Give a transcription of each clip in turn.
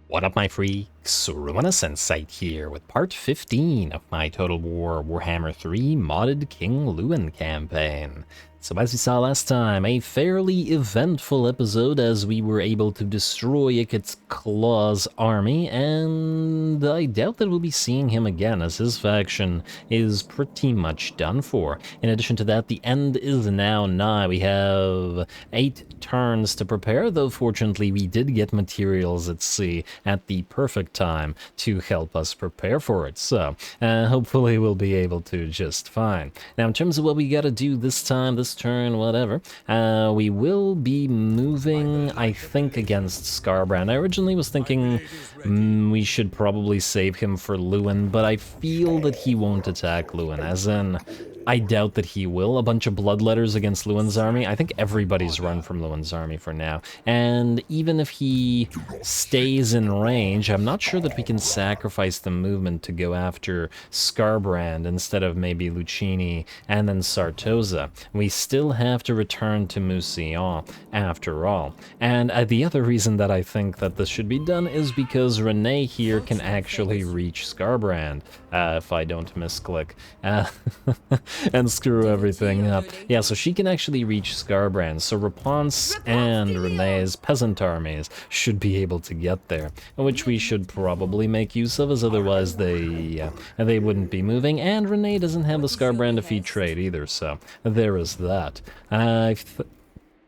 What up, my freaks? RuinusInsight here with part 15 of my Total War Warhammer 3 modded King Louen campaign. So as we saw last time, a fairly eventful episode as we were able to destroy Ikit's Claw's army, and I doubt that we'll be seeing him again as his faction is pretty much done for. In addition to that, the end is now nigh. We have 8 turns to prepare, though fortunately we did get materials at sea at the perfect time to help us prepare for it, so hopefully we'll be able to just fine. Now in terms of what we gotta do this time, this turn, whatever, we will be moving, I think, against Scarbrand. I originally was thinking we should probably save him for Louen, but I feel that he won't attack Louen, as in, I doubt that he will. A bunch of bloodletters against Lowen's army. I think everybody's run from Lowen's army for now. And even if he stays in range, I'm not sure that we can sacrifice the movement to go after Scarbrand instead of maybe Lucchini and then Sartosa. We still have to return to Mousillon after all. And the other reason that I think that this should be done is because Renee here can actually reach Scarbrand, if I don't misclick. And screw everything up. Yeah, so she can actually reach Scarbrand, so Raponce and Renee's peasant armies should be able to get there, which we should probably make use of, as otherwise they wouldn't be moving, and Renee doesn't have the Scarbrand defeat trait either, so there is that.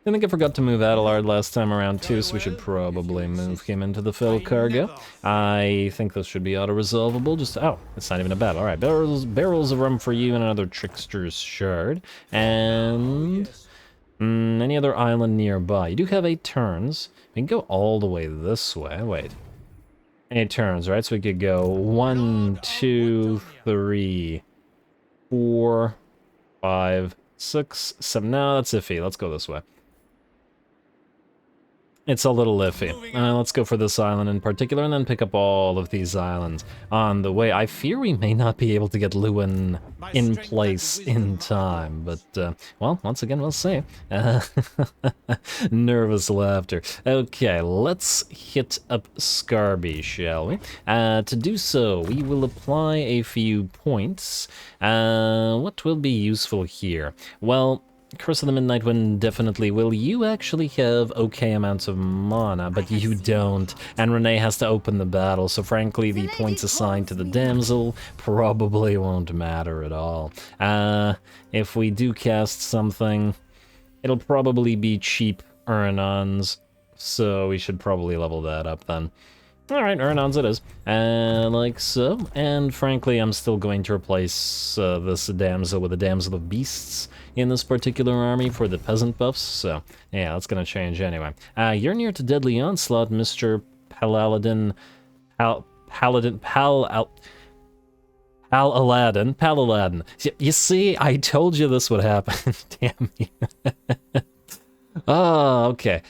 I think I forgot to move Adelard last time around too, so we should probably move him into the fill cargo. I think this should be auto-resolvable, just, oh, it's not even a battle. Alright, barrels of rum for you and another Trickster's Shard. And any other island nearby. You do have 8 turns. We can go all the way this way. Wait. 8 turns, right? So we could go 1, 2, 3, 4, 5, 6, 7. No, that's iffy. Let's go this way. It's a little iffy. Let's go for this island in particular and then pick up all of these islands on the way. I fear we may not be able to get Louen in place in time, but, well, once again, we'll see. Nervous laughter. Okay, let's hit up Scarby, shall we? To do so, we will apply a few points. What will be useful here? Well, Curse of the Midnight Wind definitely will. You actually have okay amounts of mana, but you don't, and Renee has to open the battle, so frankly the points assigned to the damsel probably won't matter at all. If we do cast something, it'll probably be cheap Urinons, so we should probably level that up then. Alright, Urinons it is. Like so. And frankly, I'm still going to replace this damsel with a damsel of beasts in this particular army for the peasant buffs, so yeah, that's gonna change anyway. You're near to deadly onslaught, Mr. Paladin. Paladin. You see, I told you this would happen. Damn you. Ah, okay.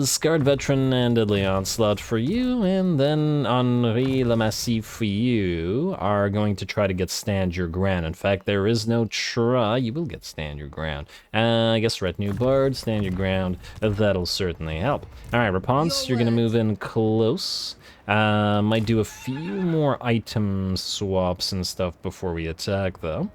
Scarred Veteran and Deadly Onslaught for you, and then Henri Le Massif for you are going to try to get Stand Your Ground. In fact, there is no try. You will get Stand Your Ground. I guess Retinue Bard, Stand Your Ground, that'll certainly help. Alright, Raponce, you're gonna move in close. Might do a few more item swaps and stuff before we attack, though.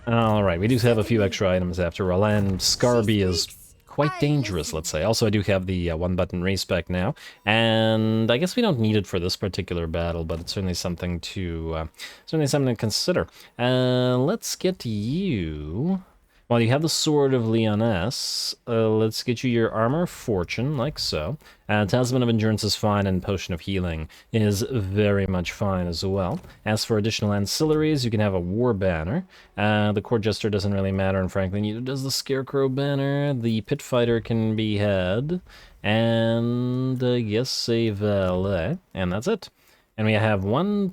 Alright, we do have a few extra items after all, and Scarby is quite dangerous, let's say. Also, I do have the one-button respec now, and I guess we don't need it for this particular battle, but it's certainly something to consider. Let's get you... Well, you have the Sword of Lyonesse. Let's get you your Armor of Fortune, like so. Talisman of Endurance is fine, and Potion of Healing is very much fine as well. As for additional ancillaries, you can have a War Banner. The Court Jester doesn't really matter, and frankly, neither does the Scarecrow Banner. The Pit Fighter can be had, and I guess a Valet, and that's it. And we have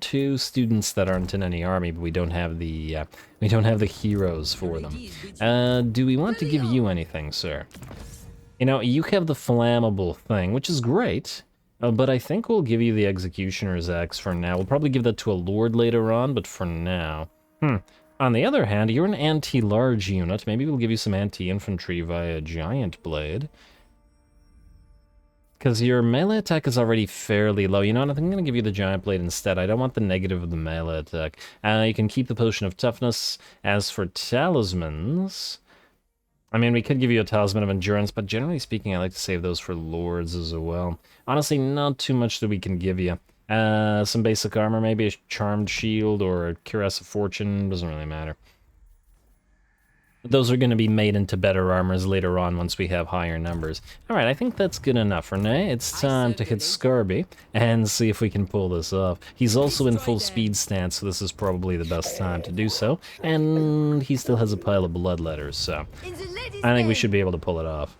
2 students that aren't in any army, but we don't have the heroes for them. Do we want to give you anything, sir? You know, you have the flammable thing, which is great, but I think we'll give you the Executioner's Axe for now. We'll probably give that to a Lord later on, but for now. On the other hand, you're an anti-large unit. Maybe we'll give you some anti-infantry via Giant Blade. Because your melee attack is already fairly low. You know what? I think I'm going to give you the Giant Blade instead. I don't want the negative of the melee attack. You can keep the Potion of Toughness. As for talismans... I mean, we could give you a Talisman of Endurance, but generally speaking, I like to save those for Lords as well. Honestly, not too much that we can give you. Some basic armor, maybe a Charmed Shield or a Cuirass of Fortune, doesn't really matter. Those are going to be made into better armors later on once we have higher numbers. Alright, I think that's good enough, Renee. It's time to hit Scarby and see if we can pull this off. He's also in full speed stance, so this is probably the best time to do so. And he still has a pile of bloodletters, so I think we should be able to pull it off.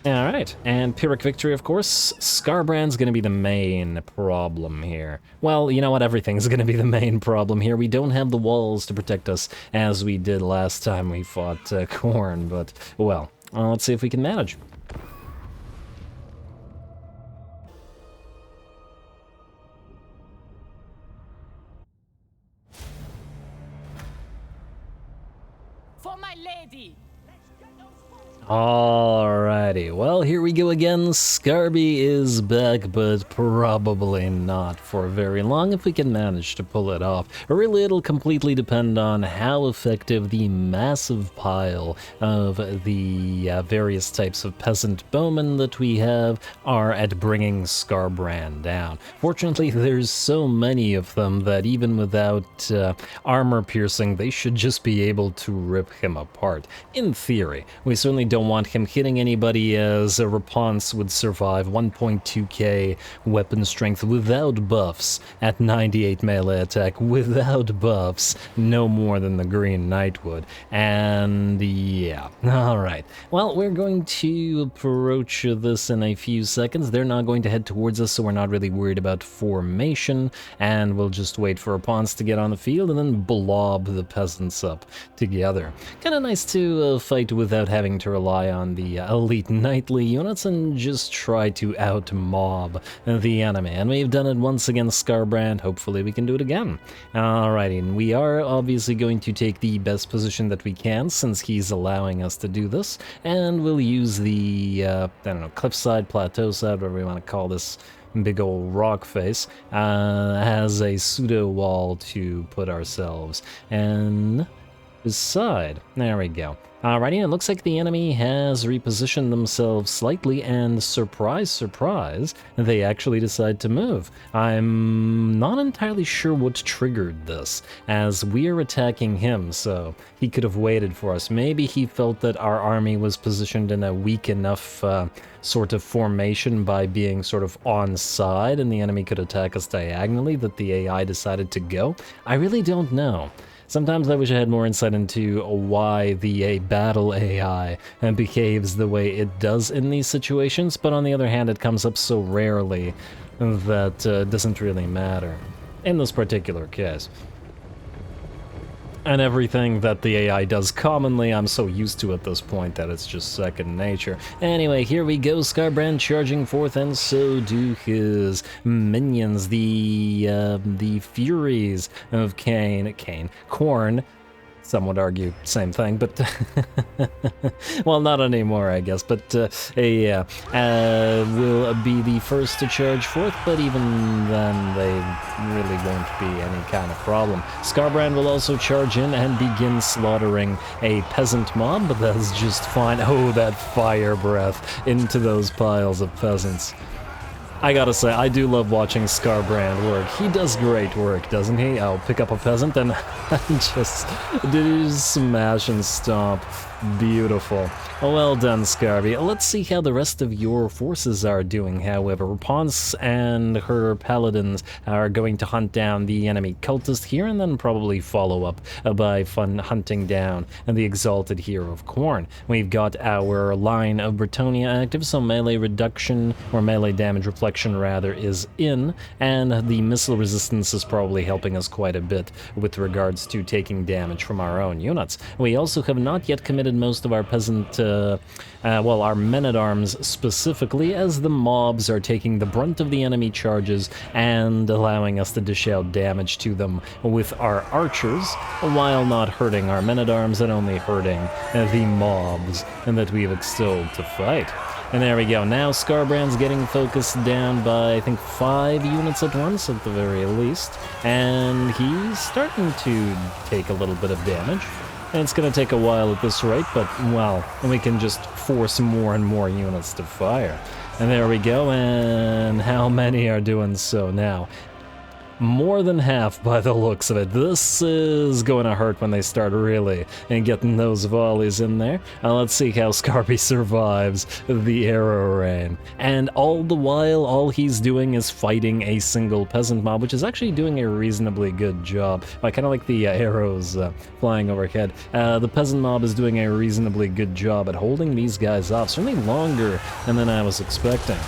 Alright, and Pyrrhic Victory, of course. Scarbrand's gonna be the main problem here. Well, you know what, everything's gonna be the main problem here. We don't have the walls to protect us as we did last time we fought Couronne, but, well, let's see if we can manage. For my lady! Alrighty, well, here we go again. Scarby is back, but probably not for very long if we can manage to pull it off. Really, it'll completely depend on how effective the massive pile of the various types of peasant bowmen that we have are at bringing Scarbrand down. Fortunately, there's so many of them that even without armor piercing, they should just be able to rip him apart. In theory, we certainly don't want him hitting anybody, as a Reponse would survive 1.2k weapon strength without buffs at 98 melee attack, without buffs, no more than the Green Knight would. And yeah, alright. Well, we're going to approach this in a few seconds. They're not going to head towards us, so we're not really worried about formation, and we'll just wait for Reponse to get on the field and then blob the peasants up together. Kinda nice to fight without having to rely on the elite knightly units and just try to out-mob the enemy. And we've done it once against Scarbrand. Hopefully we can do it again. Alrighty, and we are obviously going to take the best position that we can since he's allowing us to do this. And we'll use the, I don't know, cliffside, plateau side, whatever we want to call this big old rock face, as a pseudo wall to put ourselves and side. There we go. Alrighty, it looks like the enemy has repositioned themselves slightly, and surprise, surprise, they actually decide to move. I'm not entirely sure what triggered this, as we're attacking him, so he could have waited for us. Maybe he felt that our army was positioned in a weak enough sort of formation by being sort of on side, and the enemy could attack us diagonally, that the AI decided to go. I really don't know. Sometimes I wish I had more insight into why the battle AI behaves the way it does in these situations, but on the other hand, it comes up so rarely that it doesn't really matter in this particular case. And everything that the AI does commonly, I'm so used to at this point that it's just second nature. Anyway, here we go, Scarbrand charging forth, and so do his minions, the Furies of Couronne. Some would argue same thing, but well, not anymore, I guess. But yeah, will be the first to charge forth, but even then, they really won't be any kind of problem. Scarbrand will also charge in and begin slaughtering a peasant mob, but that's just fine. Oh, that fire breath into those piles of peasants. I gotta say, I do love watching Scarbrand work. He does great work, doesn't he? I'll pick up a peasant and just smash and stomp. Beautiful. Well done, Scarby. Let's see how the rest of your forces are doing, however. Reponse and her paladins are going to hunt down the enemy cultist here, and then probably follow up by hunting down the exalted hero of Couronne. We've got our line of Bretonnia active, so melee reduction, or melee damage reflection rather, is in, and the missile resistance is probably helping us quite a bit with regards to taking damage from our own units. We also have not yet committed most of our peasant, well, our men-at-arms specifically, as the mobs are taking the brunt of the enemy charges and allowing us to dish out damage to them with our archers, while not hurting our men-at-arms and only hurting the mobs that we've extolled to fight. And there we go. Now Scarbrand's getting focused down by, I think, 5 units at once, at the very least. And he's starting to take a little bit of damage. And it's going to take a while at this rate, but, well, we can just force more and more units to fire. And there we go, and how many are doing so now? More than half by the looks of it. This is going to hurt when they start really and getting those volleys in there. Let's see how Scarby survives the arrow rain. And all the while, all he's doing is fighting a single peasant mob, which is actually doing a reasonably good job. I kind of like the arrows flying overhead. The peasant mob is doing a reasonably good job at holding these guys off, certainly longer than I was expecting.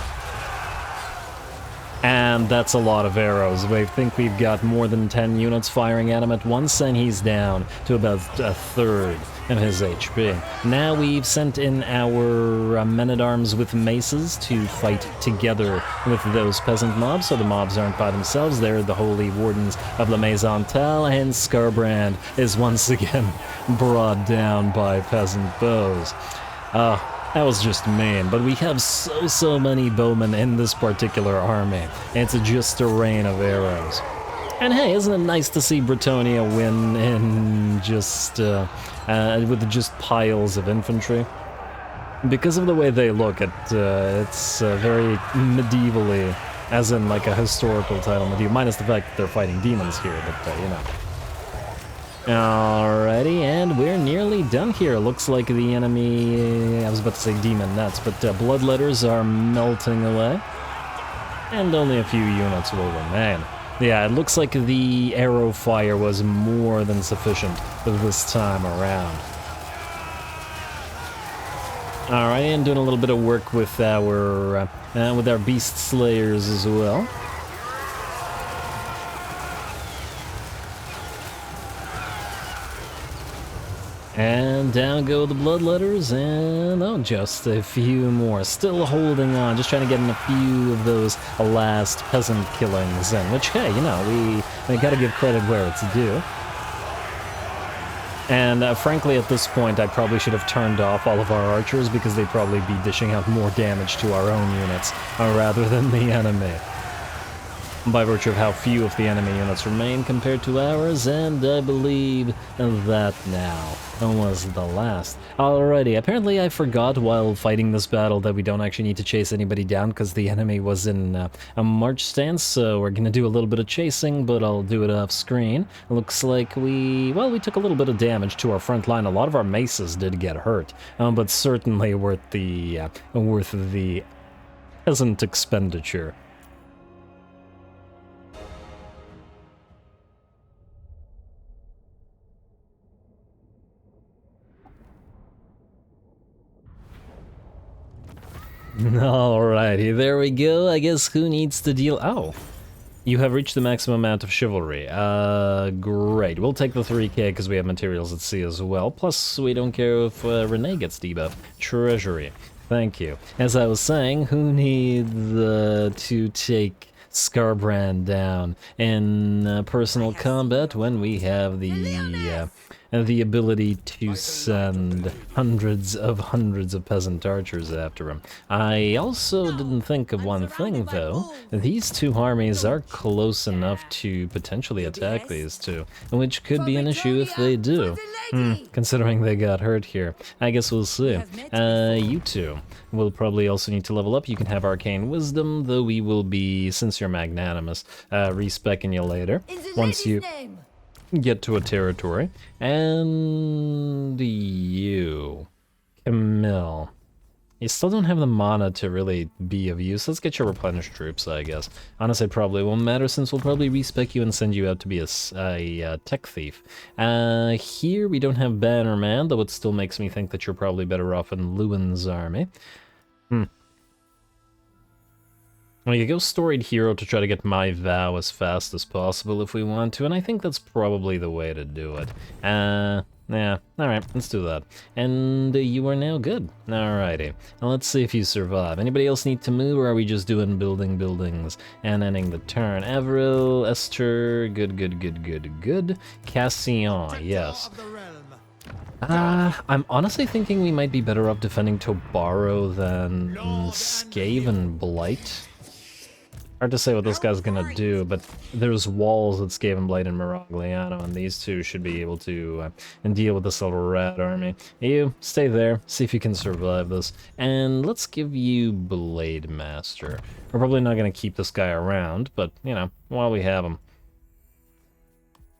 And that's a lot of arrows. We think we've got more than 10 units firing at him at once, and he's down to about a third of his HP. Now we've sent in our men-at-arms with maces to fight together with those peasant mobs, so the mobs aren't by themselves. They're the holy wardens of La Maison Tal, and Scarbrand is once again brought down by peasant bows. That was just mean, but we have so many bowmen in this particular army. It's just a rain of arrows. And hey, isn't it nice to see Bretonnia win in just, with just piles of infantry? Because of the way they look, it's very medievally, as in like a historical title medieval, minus the fact that they're fighting demons here, but you know. Alrighty, and we're nearly done here. Looks like the enemy, I was about to say demon nuts, but bloodletters are melting away. And only a few units will remain. Yeah, it looks like the arrow fire was more than sufficient this time around. Alright, and doing a little bit of work with our beast slayers as well. And down go the bloodletters, and oh, just a few more. Still holding on, just trying to get in a few of those last peasant killings in, which, hey, you know, we gotta give credit where it's due. And frankly, at this point, I probably should have turned off all of our archers because they'd probably be dishing out more damage to our own units rather than the enemy. By virtue of how few of the enemy units remain compared to ours, and I believe that now was the last. Alrighty, apparently I forgot while fighting this battle that we don't actually need to chase anybody down because the enemy was in a march stance, so we're gonna do a little bit of chasing, but I'll do it off screen. Looks like we took a little bit of damage to our front line. A lot of our maces did get hurt, but certainly worth the peasant expenditure. Alrighty, there we go. I guess who needs to deal... Oh, you have reached the maximum amount of chivalry. Great. We'll take the 3k because we have materials at sea as well. Plus, we don't care if Renee gets debuffed. Treasury. Thank you. As I was saying, who needs to take Scarbrand down in personal combat when we have the ability to send hundreds of peasant archers after him. I also didn't think of one thing, though. These two armies are close enough to potentially attack these two, which could be an issue if they do. Considering they got hurt here. I guess we'll see. You two will probably also need to level up. You can have Arcane Wisdom, though we will be, since you're magnanimous, respecking you later, once you get to a territory. And you, Camille, you still don't have the mana to really be of use. Let's get your replenished troops, I guess. Honestly, it probably won't matter since we'll probably respec you and send you out to be a tech thief. Here we don't have Bannerman, though it still makes me think that you're probably better off in Louen's army. Well, you go storied hero to try to get my vow as fast as possible if we want to, and I think that's probably the way to do it. Yeah, alright, let's do that. And you are now good. Alrighty. Now let's see if you survive. Anybody else need to move, or are we just doing buildings and ending the turn? Avril, Esther, good. Cassillon, yes. I'm honestly thinking we might be better off defending Tobaro than Skaven Blight. Hard to say what this guy's gonna do, but there's walls at Skaven Blight and Miragliano, and these two should be able to deal with this little rat army. You, stay there, see if you can survive this, and let's give you Blade Master. We're probably not gonna keep this guy around, but, you know, while we have him.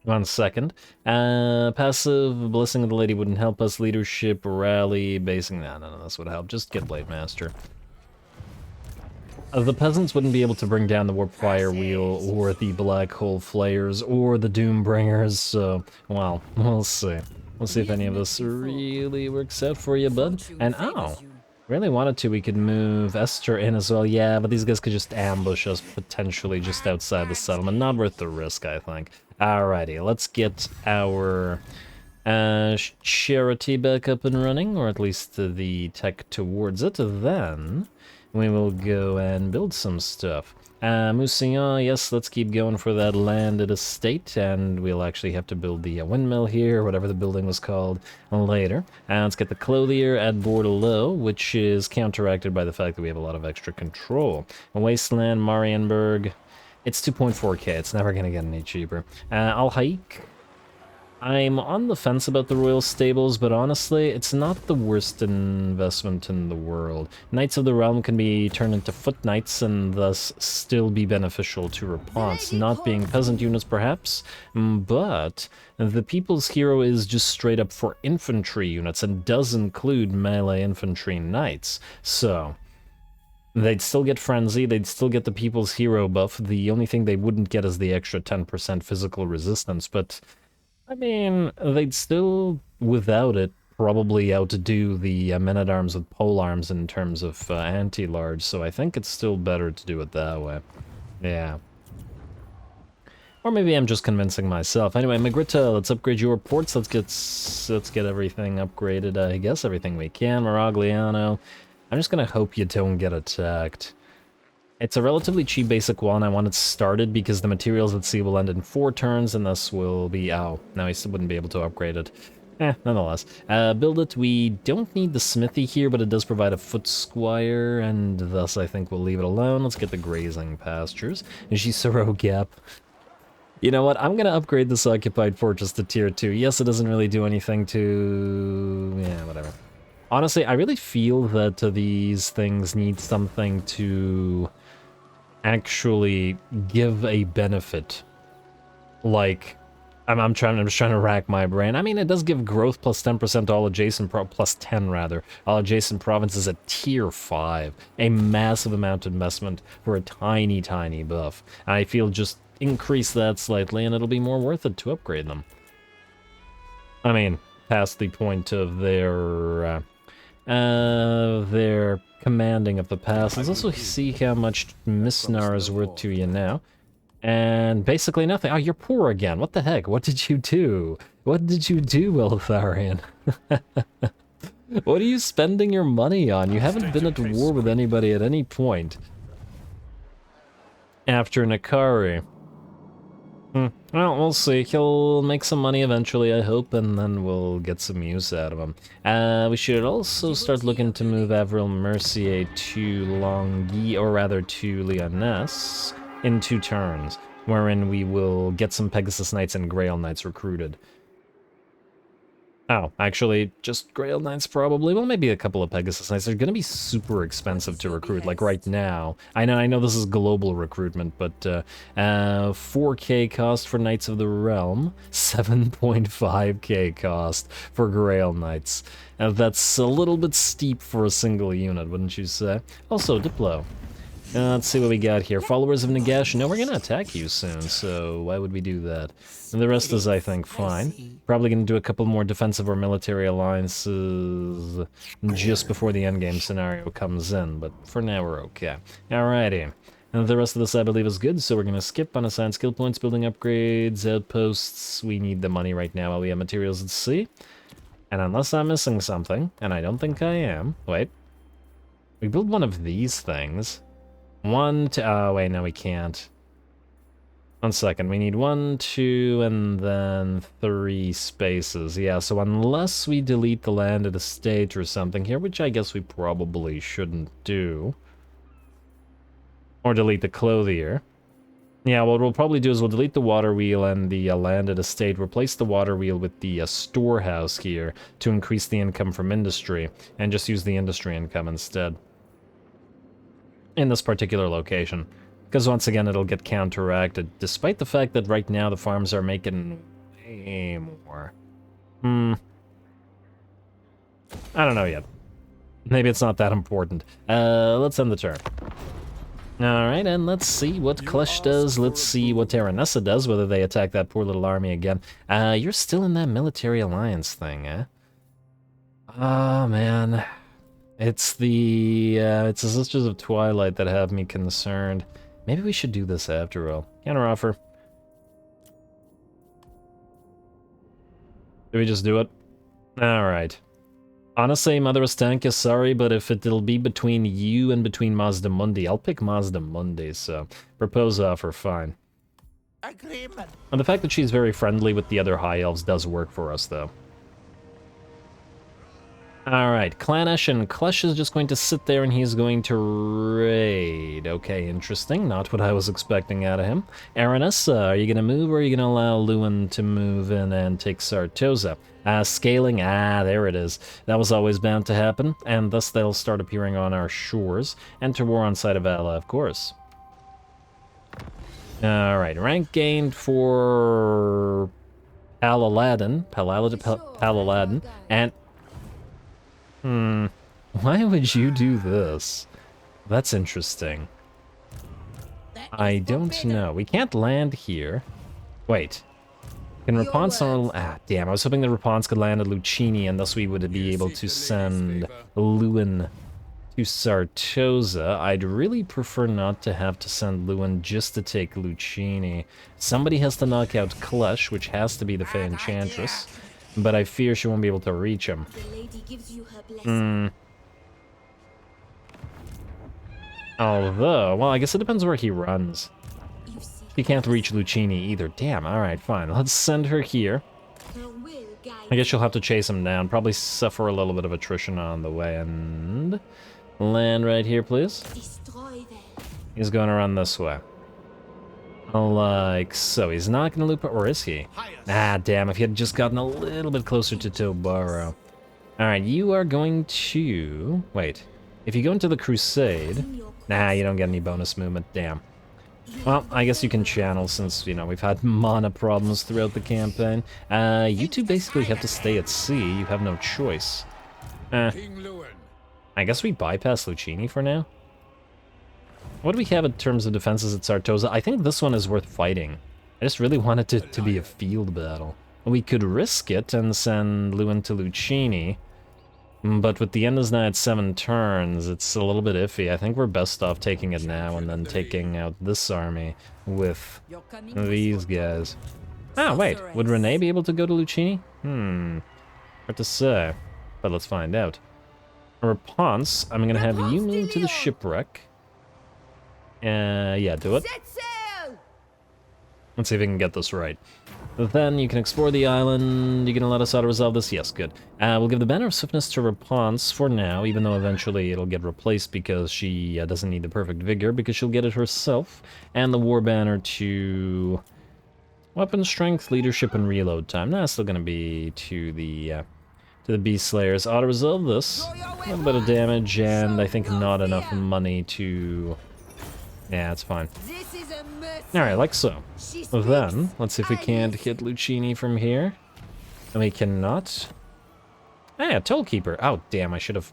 1 second. Passive, Blessing of the Lady wouldn't help us. Leadership, Rally, Basing, none of this would help. Just get Blade Master. The peasants wouldn't be able to bring down the Warp Fire Wheel, or the Black Hole Flayers, or the Doombringers, so, well, we'll see. We'll see if any of this really works out for you, bud. And, oh, really wanted to, we could move Esther in as well. Yeah, but these guys could just ambush us, potentially, just outside the settlement. Not worth the risk, I think. Alrighty, let's get our charity back up and running, or at least the tech towards it. Then we will go and build some stuff. Mousillon, yes, let's keep going for that landed estate, and we'll actually have to build the windmill here, whatever the building was called, later. Let's get the clothier at Bordelot, which is counteracted by the fact that we have a lot of extra control. Wasteland, Marienburg, it's 2.4k, it's never gonna get any cheaper. Al-Haik, I'm on the fence about the Royal Stables, but honestly, it's not the worst investment in the world. Knights of the Realm can be turned into foot knights and thus still be beneficial to Repons, not being peasant units perhaps, but the People's Hero is just straight up for infantry units and does include melee infantry knights, so they'd still get Frenzy, they'd still get the People's Hero buff. The only thing they wouldn't get is the extra 10% physical resistance, but I mean, they'd still, without it, probably outdo the men-at-arms with polearms in terms of anti-large, so I think it's still better to do it that way. Yeah. Or maybe I'm just convincing myself. Anyway, Magritta, let's upgrade your ports. Let's get everything upgraded, I guess, everything we can. Miragliano, I'm just gonna hope you don't get attacked. It's a relatively cheap basic one. I want it started because the materials at sea will end in 4 turns, and thus will be... Oh, no, I still wouldn't be able to upgrade it. Nonetheless. Build it. We don't need the smithy here, but it does provide a foot squire, and thus I think we'll leave it alone. Let's get the grazing pastures. Gisero Gap. You know what? I'm gonna upgrade this occupied fortress to tier 2. Yes, it doesn't really do anything to... Yeah, whatever. Honestly, I really feel that these things need something to actually give a benefit. Like, I'm just trying to rack my brain. I mean, it does give growth plus 10% all adjacent plus 10 rather. All adjacent provinces at tier 5. A massive amount of investment for a tiny, tiny buff. I feel just increase that slightly and it'll be more worth it to upgrade them. I mean, past the point of their commanding of the pass. Let's also see how much Misnar is worth to you now. And basically nothing. Oh, you're poor again. What the heck? What did you do? What did you do, Eltharion? What are you spending your money on? You haven't been at war with anybody at any point. After Nakari. Well, we'll see. He'll make some money eventually, I hope, and then we'll get some use out of him. We should also start looking to move Avril Mercier to Longwy, or rather to Lyonesse, in 2 turns, wherein we will get some Pegasus Knights and Grail Knights recruited. Oh, actually, just Grail Knights probably. Well, maybe a couple of Pegasus Knights. They're gonna be super expensive to recruit, like right now. I know this is global recruitment, but 4k cost for Knights of the Realm, 7.5k cost for Grail Knights. That's a little bit steep for a single unit, wouldn't you say? Also, Diplo. Let's see what we got here. Followers of Nagash. No, we're gonna attack you soon, so why would we do that? And the rest is, I think, fine. Probably gonna do a couple more defensive or military alliances just before the endgame scenario comes in, but for now we're okay. Alrighty. And the rest of this, I believe, is good, so we're gonna skip unassigned skill points, building upgrades, outposts. We need the money right now while we have materials at sea. And unless I'm missing something, and I don't think I am... Wait. We build one of these things. Oh, wait, no, we can't. 1 second, we need 1, 2, and then 3 spaces. Yeah, so unless we delete the landed estate or something here, which I guess we probably shouldn't do. Or delete the clothier. Yeah, what we'll probably do is we'll delete the water wheel and the landed estate, replace the water wheel with the storehouse here to increase the income from industry, and just use the industry income instead. In this particular location. Because once again, it'll get counteracted, despite the fact that right now the farms are making way more. I don't know yet. Maybe it's not that important. Let's end the turn. Alright, and let's see what Clush does. Let's see what Terranessa does, whether they attack that poor little army again. You're still in that military alliance thing, eh? Oh, man. It's the Sisters of Twilight that have me concerned. Maybe we should do this after all. Counteroffer. Do we just do it? Alright. Honestly, Mother Ostanka, sorry, but if it'll be between you and between Mazda Mundi, I'll pick Mazda Mundi, so propose offer, fine. Agreement. And the fact that she's very friendly with the other High Elves does work for us, though. Alright, Clanesh and Clush is just going to sit there and he's going to raid. Okay, interesting. Not what I was expecting out of him. Aranessa, are you going to move or are you going to allow Louen to move in and take Sartosa? Scaling, there it is. That was always bound to happen, and thus they'll start appearing on our shores. Enter war on site of Ala, of course. Alright, rank gained for Palaladin, Palaladin, and... why would you do this? That's interesting. I don't know. We can't land here. Wait. Can Rapance on... damn, I was hoping that Rapance could land at Lucchini, and thus we would be able to send Louen to Sartosa. I'd really prefer not to have to send Louen just to take Lucchini. Somebody has to knock out Clush, which has to be the Fey Enchantress, but I fear she won't be able to reach him. Although, well, I guess it depends where he runs. He can't reach Lucchini either. Damn, alright, fine. Let's send her here. I guess she'll have to chase him down. Probably suffer a little bit of attrition on the way. And land right here, please. He's going around this way. Like so. He's not going to loop... Or is he? Damn, if he had just gotten a little bit closer to Tobaro. Alright, you are going to... Wait. If you go into the Crusade... you don't get any bonus movement. Damn. Well, I guess you can channel since, you know, we've had mana problems throughout the campaign. You two basically have to stay at sea. You have no choice. I guess we bypass Lucchini for now. What do we have in terms of defenses at Sartosa? I think this one is worth fighting. I just really want it to be a field battle. We could risk it and send Louen to Lucchini. But with the Endless Night at 7 turns, it's a little bit iffy. I think we're best off taking it now and then taking out this army with these guys. Wait. Would Renee be able to go to Lucchini? Hard to say. But let's find out. Rapance, I'm gonna have you move to the shipwreck. Yeah, do it. Let's see if we can get this right. Then you can explore the island. You gonna let us auto-resolve this? Yes, good. We'll give the Banner of Swiftness to Rapance for now, even though eventually it'll get replaced because she doesn't need the Perfect Vigor, because she'll get it herself. And the War Banner to... Weapon Strength, Leadership, and Reload Time. Nah, it's still gonna be to the Beast Slayers. Auto-resolve this. A little bit of damage, and I think not enough money to... Yeah, it's fine. Alright, like so. Then, let's see if we can't hit Lucchini from here. And we cannot. Tollkeeper. Oh, damn, I should have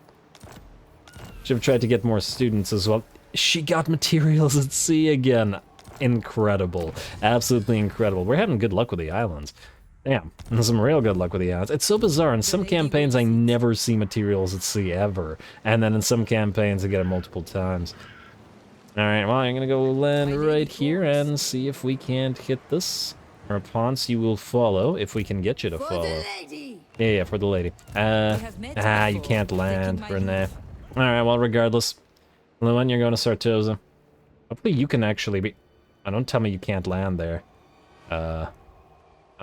tried to get more students as well. She got materials at sea again. Incredible. Absolutely incredible. We're having good luck with the islands. Damn, some real good luck with the islands. It's so bizarre. In some campaigns, I never see materials at sea ever. And then in some campaigns, I get it multiple times. Alright, well, I'm gonna go land right here and see if we can't hit this. Rapance, you will follow, if we can get you to follow. Yeah, for the lady. You can't land, Renee. Alright, well, regardless. Louen, you're going to Sartosa. Hopefully you can actually be... Don't tell me you can't land there. I'll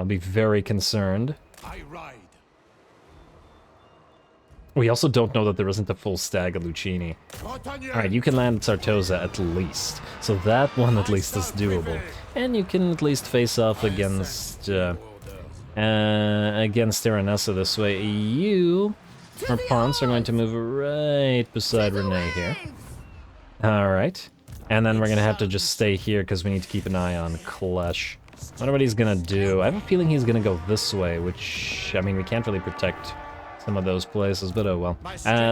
be very concerned. I ride. We also don't know that there isn't a full stag of Lucchini. Alright, you can land Sartosa at least. So that one at least is doable. And you can at least face off against Aranessa this way. You, Rapunz, are going to move right beside Renee here. Alright. And then we're gonna have to just stay here because we need to keep an eye on Klesh. I wonder what he's gonna do. I have a feeling he's gonna go this way, which, I mean, we can't really protect some of those places, but oh well.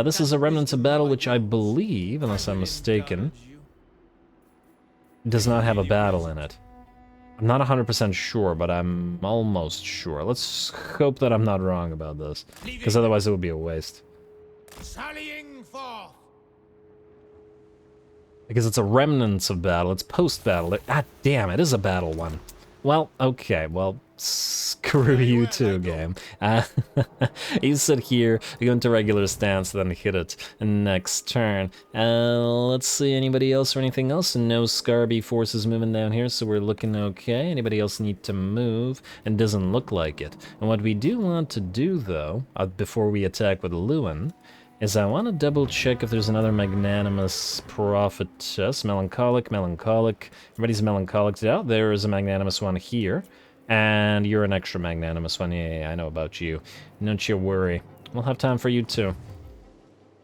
This is a Remnants of Battle, which I believe, unless I'm mistaken, does not have a battle in it. I'm not 100% sure, but I'm almost sure. Let's hope that I'm not wrong about this, because otherwise it would be a waste. Sallying forth. Because it's a Remnants of Battle, it's post-battle. Ah, damn, it is a battle one. Well, okay, well, screw you too, game. You sit here, you go into regular stance, then hit it next turn. Let's see, anybody else or anything else? No Scarby forces moving down here, so we're looking okay. Anybody else need to move? And doesn't look like it. And what we do want to do, though, before we attack with Louen, is I want to double check if there's another magnanimous prophetess. Melancholic. Everybody's melancholic. Oh, there is a magnanimous one here. And you're an extra magnanimous one. Yeah, I know about you. Don't you worry. We'll have time for you too.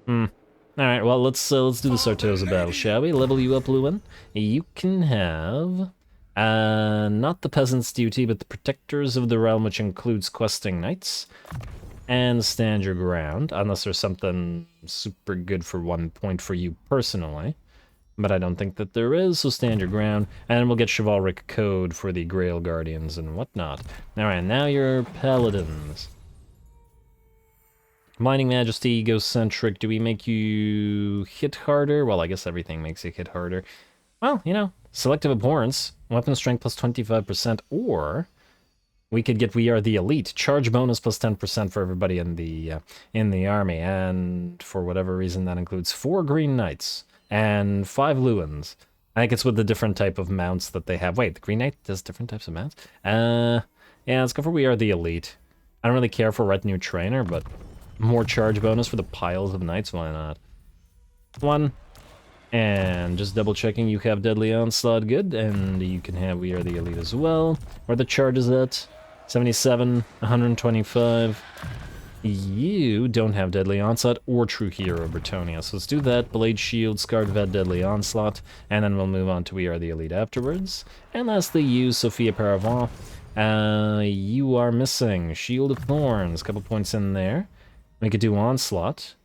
Alright, well, let's do the Sartosa battle, shall we? Level you up, Louen. You can have... not the Peasants' Duty, but the Protectors of the Realm, which includes Questing Knights. And stand your ground, unless there's something super good for 1 point for you personally. But I don't think that there is, so stand your ground. And we'll get Chivalric Code for the Grail Guardians and whatnot. Alright, now you're Paladins. Mining Majesty, Egocentric, do we make you hit harder? Well, I guess everything makes you hit harder. Well, you know, Selective Abhorrence, Weapon Strength plus 25%, or... we could get We Are the Elite, charge bonus plus 10% for everybody in the army, and for whatever reason that includes 4 Green Knights and 5 Lewins. I think it's with the different type of mounts that they have. Wait, the Green Knight does different types of mounts? Yeah, let's go for We Are the Elite. I don't really care for Retinue Trainer, but more charge bonus for the piles of knights, why not? 1. And just double checking you have Deadly Onslaught, good, and you can have We Are the Elite as well. Where the charge is at? 77, 125. You don't have Deadly Onslaught or True Hero Bretonnia, so let's do that. Blade Shield, Scarred Vet, Deadly Onslaught, and then we'll move on to We Are the Elite afterwards. And lastly, you, Sophia Paravant. You are missing Shield of Thorns, couple points in there. We could do Onslaught.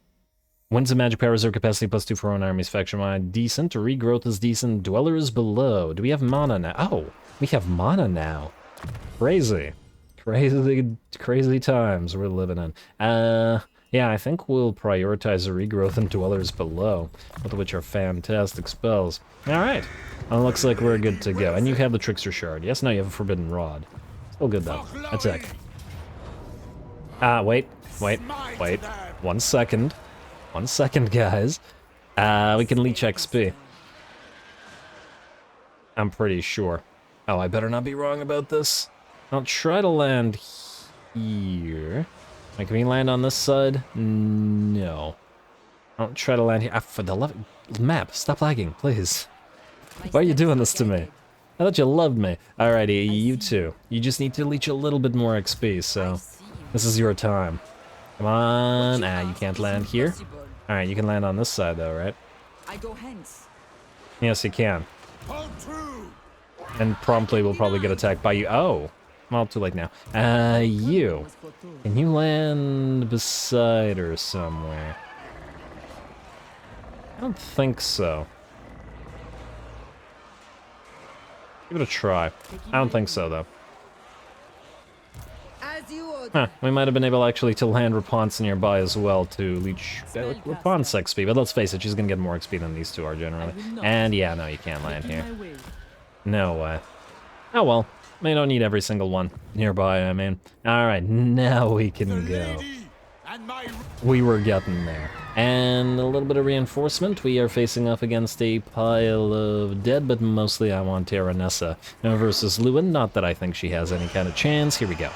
Winds of Magic Power Reserve Capacity plus 2 for own armies, faction wide, decent. Regrowth is decent. Dweller is below. Do we have mana now? Oh, we have mana now. Crazy. Crazy times we're living in. Yeah, I think we'll prioritize the Regrowth and Dwellers below, both of which are fantastic spells. Alright, well, looks like we're good to go. And you have the Trickster Shard. Yes, no, you have a Forbidden Rod. Still good, though. Attack. Wait. 1 second. 1 second, guys. We can leech XP. I'm pretty sure. Oh, I better not be wrong about this. I'll try to land here. Wait, can we land on this side? No. I'll try to land here. For the love... Map, stop lagging, please. Why are you doing this to me? I thought you loved me. Alrighty, you two. You just need to leech a little bit more XP, so... this is your time. Come on. You can't land here. Alright, you can land on this side, though, right? I go hence. Yes, you can. And promptly we'll probably get attacked by you. Oh! Well, too late now. You. Can you land beside her somewhere? I don't think so. Give it a try. I don't think so, though. Huh, we might have been able actually to land Rapunz nearby as well to leech Rapunz XP, but let's face it, she's gonna get more XP than these two are generally. And yeah, no, you can't land here. No way. Oh well, we don't need every single one nearby, I mean. Alright, now we can go. And my We were getting there. And a little bit of reinforcement. We are facing off against a pile of dead, but mostly I want Aranessa versus Louen. Not that I think she has any kind of chance. Here we go.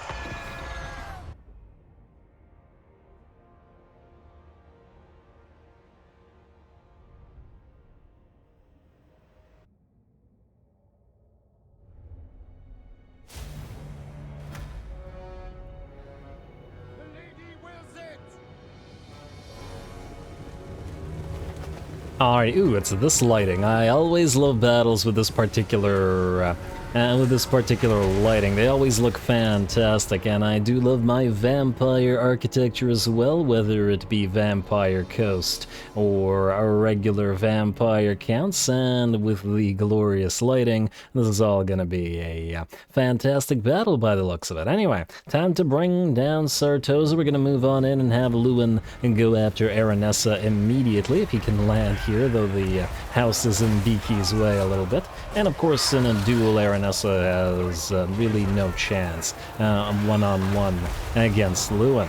Alright, ooh, it's this lighting. I always love battles with this particular lighting. They always look fantastic, and I do love my vampire architecture as well, whether it be Vampire Coast or a regular Vampire Counts, and with the glorious lighting, this is all gonna be a fantastic battle by the looks of it. Anyway, time to bring down Sartosa. We're gonna move on in and have Louen and go after Aranessa immediately, if he can land here, though the house is in Beaky's way a little bit. And of course, in a duel, Aranessa has really no chance one-on-one against Louen.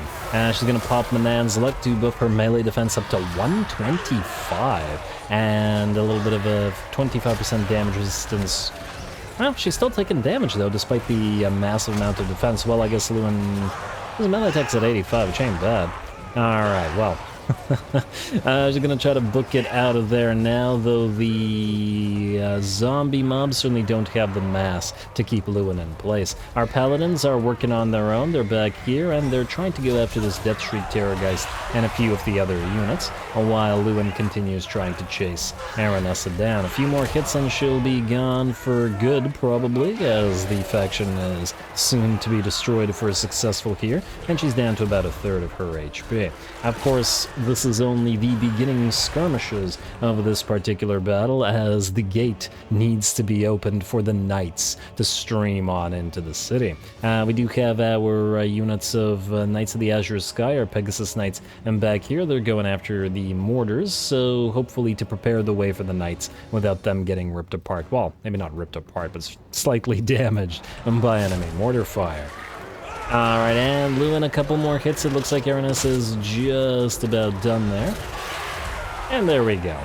She's going to pop Manan's Luck to buff her melee defense up to 125, and a little bit of a 25% damage resistance. Well, she's still taking damage, though, despite the massive amount of defense. Well, I guess Louen, his melee attack's at 85, which ain't bad. Alright, well. She's gonna try to book it out of there now, though the zombie mobs certainly don't have the mass to keep Louen in place. Our paladins are working on their own. They're back here, and they're trying to go after this Death Shriek Terrorgeist and a few of the other units, while Louen continues trying to chase Aranessa down. A few more hits and she'll be gone for good, probably, as the faction is soon to be destroyed if we're successful here, and she's down to about a third of her HP. Of course, this is only the beginning skirmishes of this particular battle, as the gate needs to be opened for the knights to stream on into the city. We do have our units of Knights of the Azure Sky, our Pegasus Knights, and back here they're going after the mortars, so hopefully to prepare the way for the knights without them getting ripped apart. Well, maybe not ripped apart, but slightly damaged by enemy mortar fire. Alright, and Louen a couple more hits. It looks like Aranessa is just about done there. And there we go.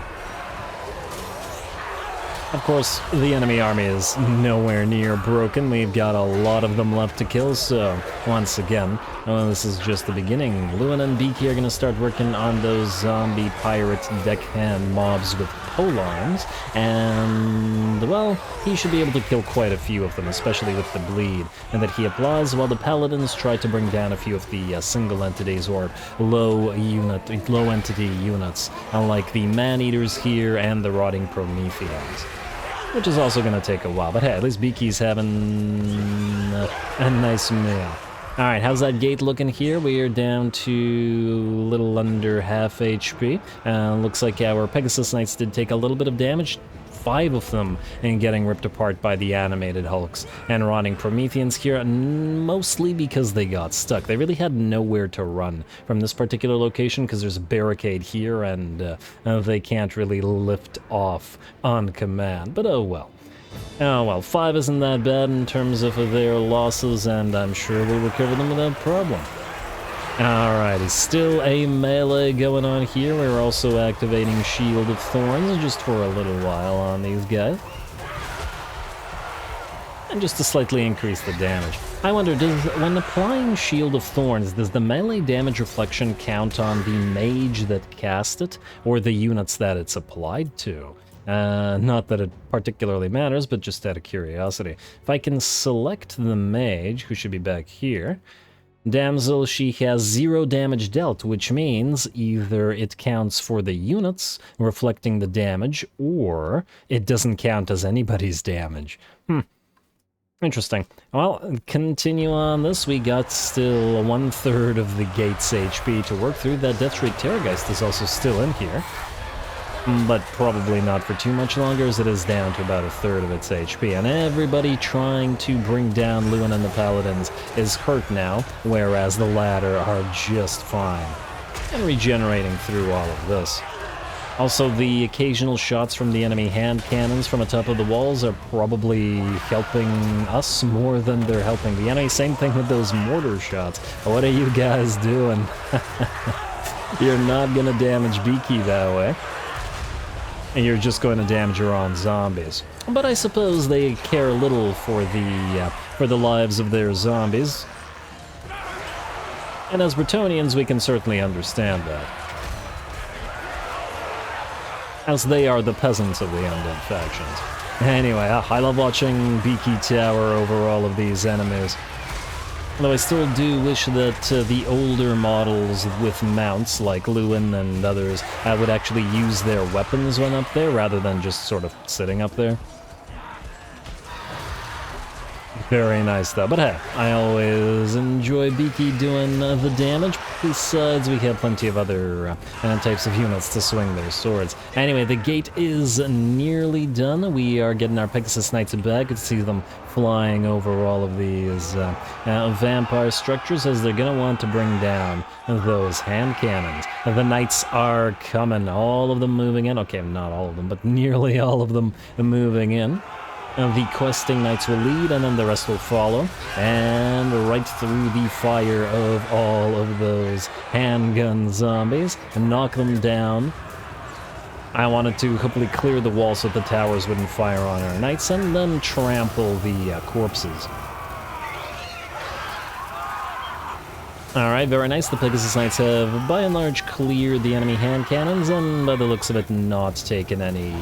Of course, the enemy army is nowhere near broken. We've got a lot of them left to kill, so once again, this is just the beginning. Louen and Beaky are going to start working on those zombie pirate deckhand mobs with polearms, and, well, he should be able to kill quite a few of them, especially with the bleed and that he applies, while the paladins try to bring down a few of the single entities or low entity units, unlike the man-eaters here and the rotting Prometheans, which is also going to take a while. But hey, at least Beaky's having a nice meal. Alright, how's that gate looking here? We are down to a little under half HP. Looks like our Pegasus Knights did take a little bit of damage. 5 of them and getting ripped apart by the animated Hulks and rotting Prometheans here, mostly because they got stuck. They really had nowhere to run from this particular location because there's a barricade here, and they can't really lift off on command, but oh well. Oh well, 5 isn't that bad in terms of their losses, and I'm sure we'll recover them without problem. Alrighty, still a melee going on here. We're also activating Shield of Thorns just for a little while on these guys, and just to slightly increase the damage. I wonder, when applying Shield of Thorns, does the melee damage reflection count on the mage that cast it, or the units that it's applied to? Not that it particularly matters, but just out of curiosity. If I can select the mage, who should be back here, Damsel, she has 0 damage dealt, which means either it counts for the units, reflecting the damage, or it doesn't count as anybody's damage. Interesting. Well, continue on this. We got still 1/3 of the gate's HP to work through. That Death Shriek Terrorgeist is also still in here, but probably not for too much longer, as it is down to about 1/3 of its HP. And everybody trying to bring down Louen and the Paladins is hurt now, whereas the latter are just fine and regenerating through all of this. Also, the occasional shots from the enemy hand cannons from atop of the walls are probably helping us more than they're helping the enemy. Same thing with those mortar shots. What are you guys doing? You're not gonna damage Beaky that way. And you're just going to damage your own zombies. But I suppose they care little for the lives of their zombies. And as Bretonians, we can certainly understand that. As they are the peasants of the undead factions. Anyway, I love watching Beaky tower over all of these enemies. Though I still do wish that the older models with mounts, like Louen and others, would actually use their weapons when up there, rather than just sort of sitting up there. Very nice though, but hey, I always enjoy Beaky doing the damage. Besides, we have plenty of other types of units to swing their swords. Anyway, the gate is nearly done. We are getting our Pegasus Knights back. You can see them flying over all of these vampire structures, as they're going to want to bring down those hand cannons. The knights are coming, all of them moving in. Okay, not all of them, but nearly all of them moving in. The questing knights will lead, and then the rest will follow. And right through the fire of all of those handgun zombies, and knock them down. I wanted to hopefully clear the wall so that the towers wouldn't fire on our knights, and then trample the corpses. Alright, very nice. The Pegasus Knights have, by and large, cleared the enemy hand cannons, and by the looks of it, not taken any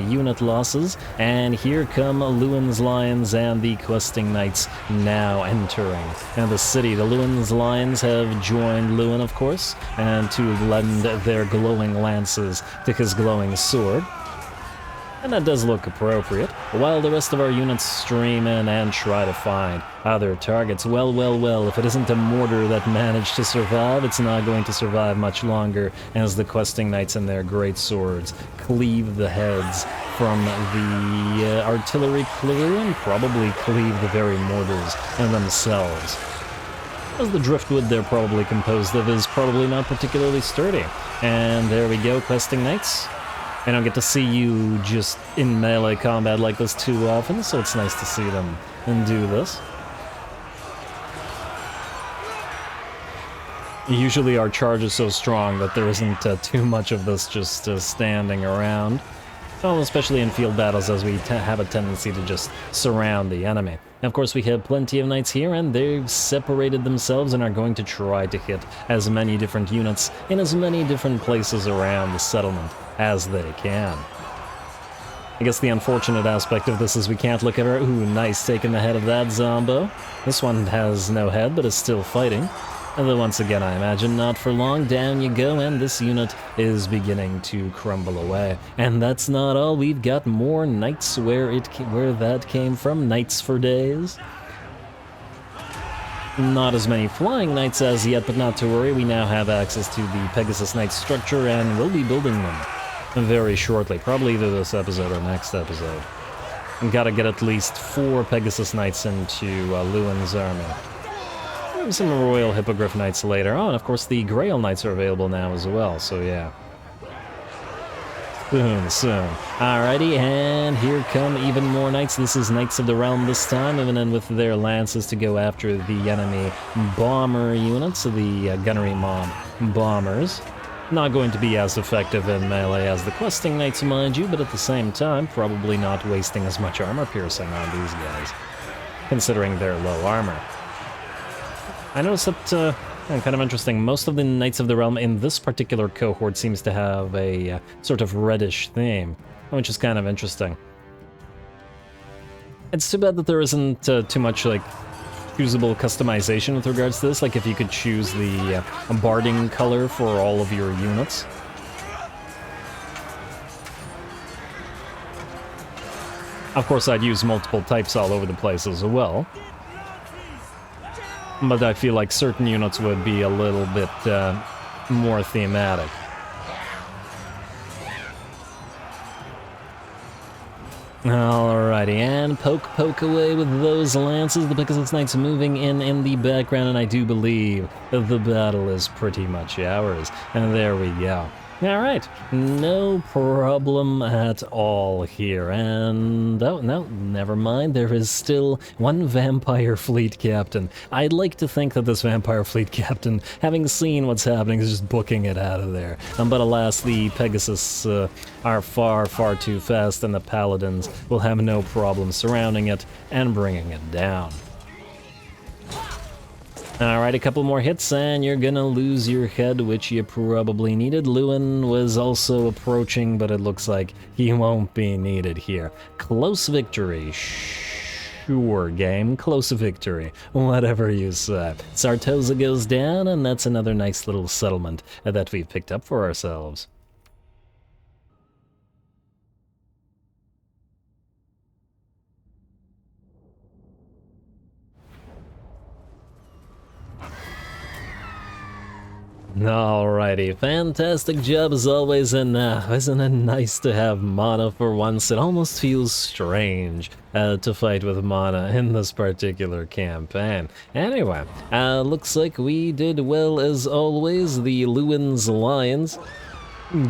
unit losses. And here come Louen's Lions and the Questing Knights now entering the city. The Louen's Lions have joined Louen, of course, and to lend their glowing lances to his glowing sword. And that does look appropriate, while the rest of our units stream in and try to find other targets. Well, if it isn't a mortar that managed to survive, it's not going to survive much longer, as the Questing Knights and their great swords cleave the heads from the artillery crew, and probably cleave the very mortars themselves. As the driftwood they're probably composed of is probably not particularly sturdy. And there we go, Questing Knights. I don't get to see you just in melee combat like this too often, so it's nice to see them and do this. Usually our charge is so strong that there isn't too much of this just standing around. Well, especially in field battles, as we have a tendency to just surround the enemy. And of course, we have plenty of knights here, and they've separated themselves and are going to try to hit as many different units in as many different places around the settlement as they can. I guess the unfortunate aspect of this is we can't look at her. Ooh, nice, taking the head of that zombo. This one has no head, but is still fighting. And then once again, I imagine not for long, down you go, and this unit is beginning to crumble away. And that's not all, we've got more knights where that came from, knights for days. Not as many flying knights as yet, but not to worry, we now have access to the Pegasus Knight structure, and we'll be building them very shortly, probably either this episode or next episode. We've got to get at least 4 Pegasus Knights into Louen's army. Maybe some Royal Hippogriff Knights later. Oh, and of course the Grail Knights are available now as well, so yeah. Soon. Alrighty, and here come even more knights. This is Knights of the Realm this time, even in with their lances to go after the enemy bomber units, the gunnery mob bombers. Not going to be as effective in melee as the Questing Knights, mind you, but at the same time, probably not wasting as much armor piercing on these guys, considering their low armor. I noticed that, kind of interesting, most of the Knights of the Realm in this particular cohort seems to have a sort of reddish theme, which is kind of interesting. It's too bad that there isn't too much, like, choosable customization with regards to this, like if you could choose the barding color for all of your units. Of course, I'd use multiple types all over the place as well. But I feel like certain units would be a little bit more thematic. Alrighty, and poke away with those lances. The Pegasus Knights moving in the background, and I do believe the battle is pretty much ours. And there we go. Alright, no problem at all here, and oh no, never mind, there is still one vampire fleet captain. I'd like to think that this vampire fleet captain, having seen what's happening, is just booking it out of there. But alas, the Pegasus are far, far too fast, and the paladins will have no problem surrounding it and bringing it down. Alright, a couple more hits and you're gonna lose your head, which you probably needed. Louen was also approaching, but it looks like he won't be needed here. Close victory. Sure, game. Close victory. Whatever you say. Sartosa goes down, and that's another nice little settlement that we've picked up for ourselves. Alrighty, fantastic job as always, and isn't it nice to have mana for once? It almost feels strange to fight with mana in this particular campaign. Anyway, looks like we did well as always. The Louen's Lions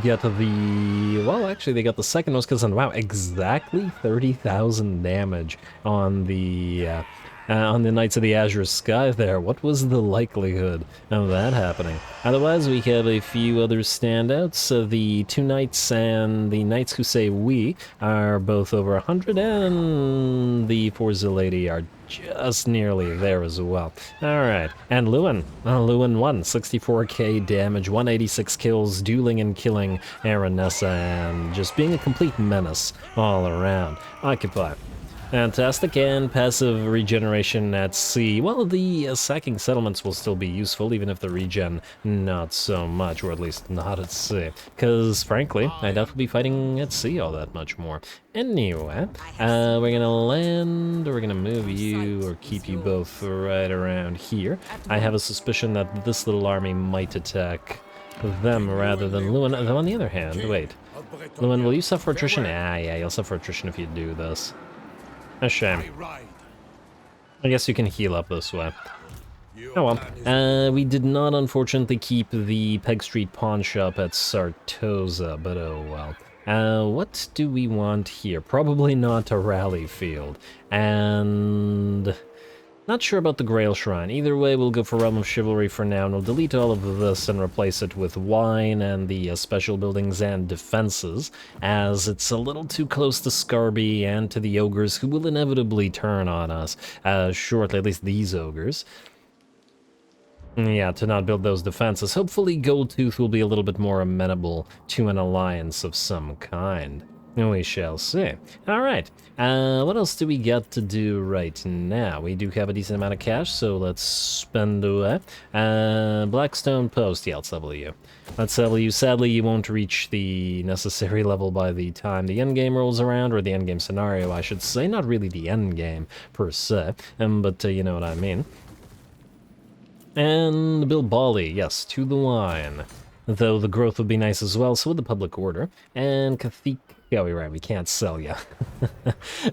get the... well, actually they got the second most, because wow, exactly 30,000 damage on the Knights of the Azure Sky there. What was the likelihood of that happening? Otherwise, we have a few other standouts. The two knights and the knights who say we are both over 100, and the Forza Lady are just nearly there as well. Alright, and Louen. Louen won. 64k damage, 186 kills, dueling and killing Ruinous, and just being a complete menace all around. Occupy. Fantastic, and passive regeneration at sea. Well, the sacking settlements will still be useful, even if the regen not so much, or at least not at sea. Because, frankly, I doubt we'll be fighting at sea all that much more. Anyway, we're gonna land, or we're gonna move you, or keep you both right around here. I have a suspicion that this little army might attack them rather than Louen. Though on the other hand, wait. Louen, will you suffer attrition? Ah, yeah, you'll suffer attrition if you do this. A shame. I guess you can heal up this way. Oh well. We did not, unfortunately, keep the Peg Street pawn shop at Sartosa, but oh well. What do we want here? Probably not a rally field. And... not sure about the Grail Shrine. Either way, we'll go for Realm of Chivalry for now, and we'll delete all of this and replace it with wine and the special buildings and defenses, as it's a little too close to Scarby and to the ogres, who will inevitably turn on us shortly, at least these ogres. Yeah, to not build those defenses. Hopefully Goldtooth will be a little bit more amenable to an alliance of some kind. We shall see. Alright, what else do we got to do right now? We do have a decent amount of cash, so let's spend away. Blackstone Post, yeah, let's level you. Let's level you. Sadly, you won't reach the necessary level by the time the endgame rolls around, or the endgame scenario, I should say. Not really the endgame, per se, but you know what I mean. And Bill Bali, yes, to the wine. Though the growth would be nice as well, so would the public order. And Cathedral. Yeah, we're right, we can't sell ya.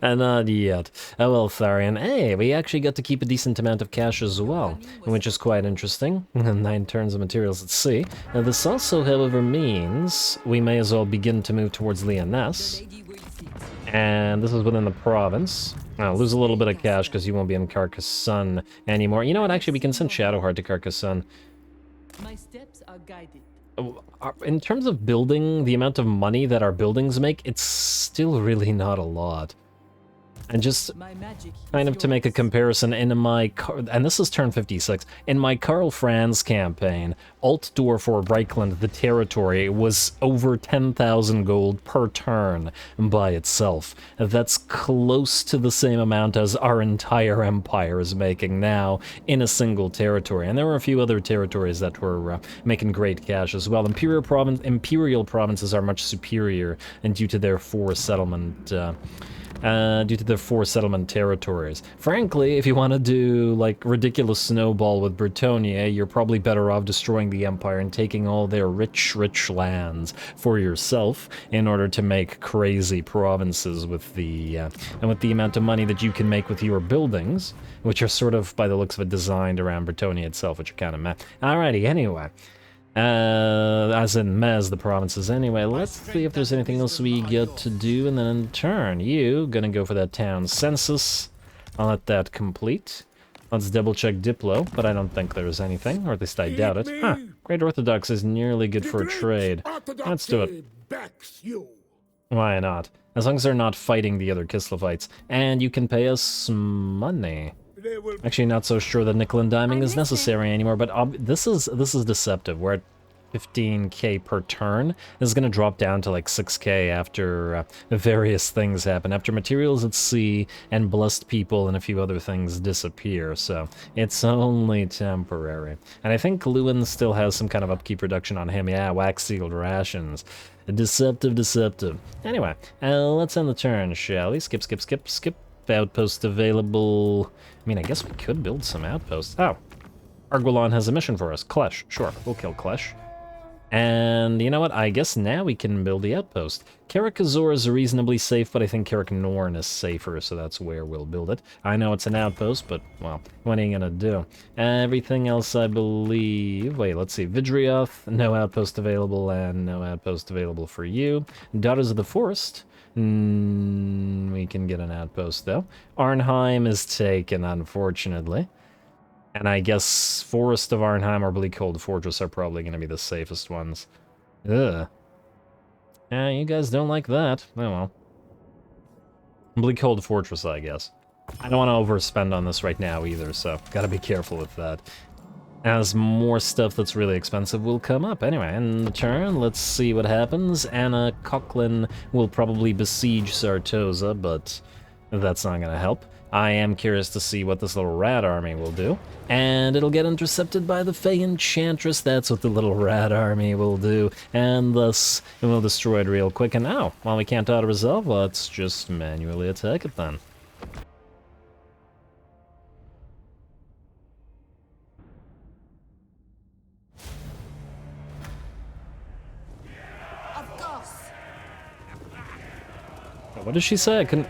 Not yet. Oh well, Tharian. Hey, we actually got to keep a decent amount of cash as well, which is quite interesting. 9 turns of materials at sea. This also, however, means we may as well begin to move towards Lyonesse. And this is within the province. I'll lose a little bit of cash because you won't be in Carcassonne anymore. You know what, actually, we can send Shadowheart to Carcassonne. My steps are guided. In terms of building, the amount of money that our buildings make, it's still really not a lot. And just kind of to make a comparison, in my, and this is turn 56, in my Karl Franz campaign, Altdorf or Reichland, the territory, was over 10,000 gold per turn by itself. That's close to the same amount as our entire empire is making now in a single territory. And there were a few other territories that were making great cash as well. Imperial provinces are much superior, and due to their four settlement territories. Frankly, if you want to do, like, ridiculous snowball with Bretonnia, you're probably better off destroying the Empire and taking all their rich, rich lands for yourself in order to make crazy provinces with the, and with the amount of money that you can make with your buildings, which are sort of, by the looks of it, designed around Bretonnia itself, which are kind of meh. Alrighty, anyway. As in Mez, the provinces. Anyway, let's see if there's anything else we get to do, and then in turn, you gonna go for that town census. I'll let that complete. Let's double check Diplo, but I don't think there's anything, or at least I doubt it. Huh, Great Orthodox is nearly good for a trade. Let's do it. Why not? As long as they're not fighting the other Kislevites. And you can pay us money. Actually, not so sure that nickel and diming is necessary anymore, but this is deceptive. We're at 15k per turn. This is going to drop down to like 6k after various things happen. After materials at sea and blessed people and a few other things disappear, so it's only temporary. And I think Louen still has some kind of upkeep reduction on him. Yeah, wax-sealed rations. Deceptive. Anyway, let's end the turn, shall we? Skip. Outpost available. I mean, I guess we could build some outposts. Oh, Arguelon has a mission for us. Klesh. Sure, we'll kill Klesh. And you know what? I guess now we can build the outpost. Karak-Azor is reasonably safe, but I think Karak-Norn is safer, so that's where we'll build it. I know it's an outpost, but, well, what are you gonna do? Everything else, I believe... Wait, let's see. Vidrioth, no outpost available, and no outpost available for you. Daughters of the Forest... we can get an outpost, though. Arnheim is taken, unfortunately. And I guess Forest of Arnheim or Bleakhold Fortress are probably going to be the safest ones. Ugh. Yeah, you guys don't like that. Oh well. Bleakhold Fortress, I guess. I don't want to overspend on this right now either, so gotta be careful with that. As more stuff that's really expensive will come up. Anyway, in the turn, let's see what happens. Anna Coughlin will probably besiege Sartosa, but that's not going to help. I am curious to see what this little rat army will do. And it'll get intercepted by the Fey Enchantress. That's what the little rat army will do. And thus, it will destroy it real quick. And now, while we can't auto-resolve, let's just manually attack it then. What did she say? I couldn't...